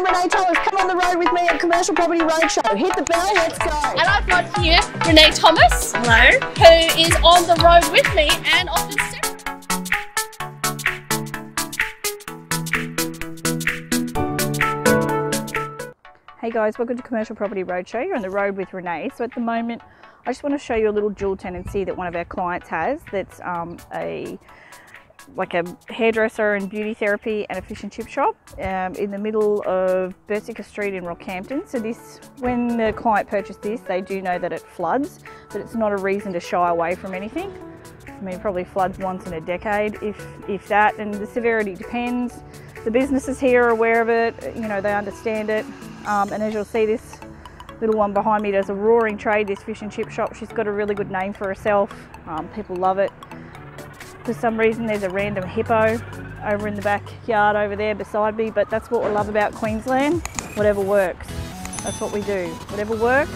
I'm Renee Thomas. Come on the road with me at Commercial Property Roadshow. Hit the bell, let's go. And I've got here Renee Thomas. Hello. Who is on the road with me and often separate. Hey guys, welcome to Commercial Property Roadshow. You're on the road with Renee. So at the moment, I just want to show you a little dual tenancy that one of our clients has. That's like a hairdresser and beauty therapy and a fish and chip shop in the middle of Berserker Street in Rockhampton. So this, when the client purchased this, they do know that it floods, but it's not a reason to shy away from anything. I mean, it probably floods once in a decade, if that, and the severity depends. The businesses here are aware of it, you know, they understand it. And as you'll see, this little one behind me does a roaring trade, this fish and chip shop. She's got a really good name for herself. People love it. For some reason there's a random hippo over in the backyard over there beside me, but that's what we love about Queensland. Whatever works, that's what we do. Whatever works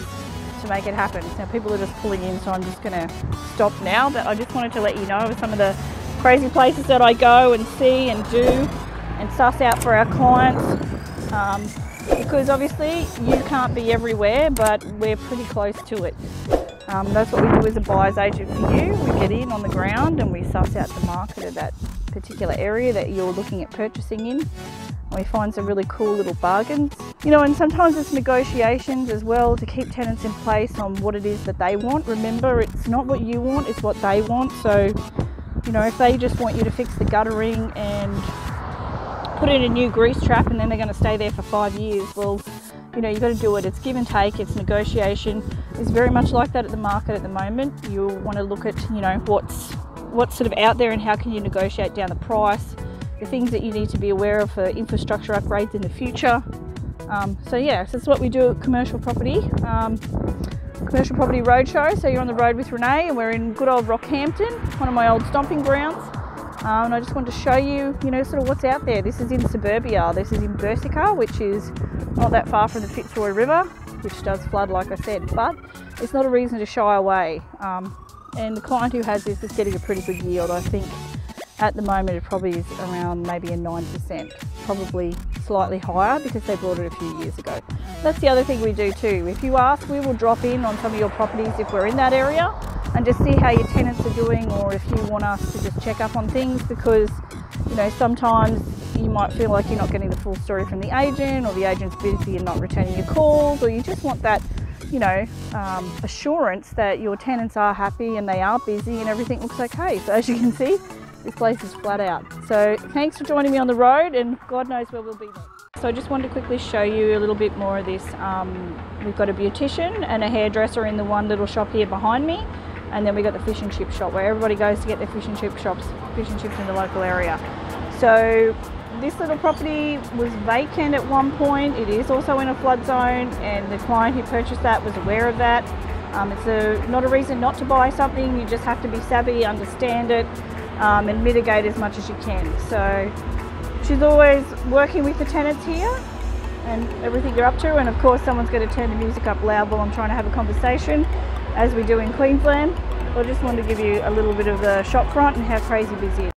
to make it happen. Now people are just pulling in, so I'm just gonna stop now, but I just wanted to let you know of some of the crazy places that I go and see and do and suss out for our clients. Because obviously you can't be everywhere, but we're pretty close to it. That's what we do as a buyer's agent for you. We get in on the ground and we suss out the market of that particular area that you're looking at purchasing in. We find some really cool little bargains. You know, and sometimes it's negotiations as well to keep tenants in place on what it is that they want. Remember, it's not what you want, it's what they want. So, you know, if they just want you to fix the guttering and put in a new grease trap and then they're going to stay there for 5 years, well, you know, you've got to do it. It's give and take, it's negotiation. It's very much like that at the market at the moment. You'll want to look at, you know, what's sort of out there and how can you negotiate down the price, the things that you need to be aware of for infrastructure upgrades in the future. So yeah, so that's what we do at Commercial Property. Commercial Property Roadshow. So you're on the road with Renee and we're in good old Rockhampton, one of my old stomping grounds. And I just wanted to show you, you know, sort of what's out there. This is in suburbia. This is in Berserker, which is not that far from the Fitzroy River, which does flood, like I said, but it's not a reason to shy away. And the client who has this is getting a pretty good yield. I think at the moment it probably is around maybe a 9%, probably slightly higher because they bought it a few years ago. That's the other thing we do too. If you ask, we will drop in on some of your properties if we're in that area and just see how your tenants are doing, or if you want us to just check up on things, because, you know, sometimes you might feel like you're not getting the full story from the agent, or the agent's busy and not returning your calls, or you just want that, you know, assurance that your tenants are happy and they are busy and everything looks okay. So as you can see, this place is flat out. So thanks for joining me on the road, and God knows where we'll be next. So I just wanted to quickly show you a little bit more of this. We've got a beautician and a hairdresser in the one little shop here behind me, and then we got the fish and chip shop where everybody goes to get their fish and chips in the local area. So this little property was vacant at one point. It is also in a flood zone, and the client who purchased that was aware of that. It's not a reason not to buy something. You just have to be savvy, understand it, and mitigate as much as you can. So she's always working with the tenants here and everything you're up to, and of course someone's going to turn the music up loud while I'm trying to have a conversation, as we do in Queensland. I just wanted to give you a little bit of the shop front and how crazy busy it is.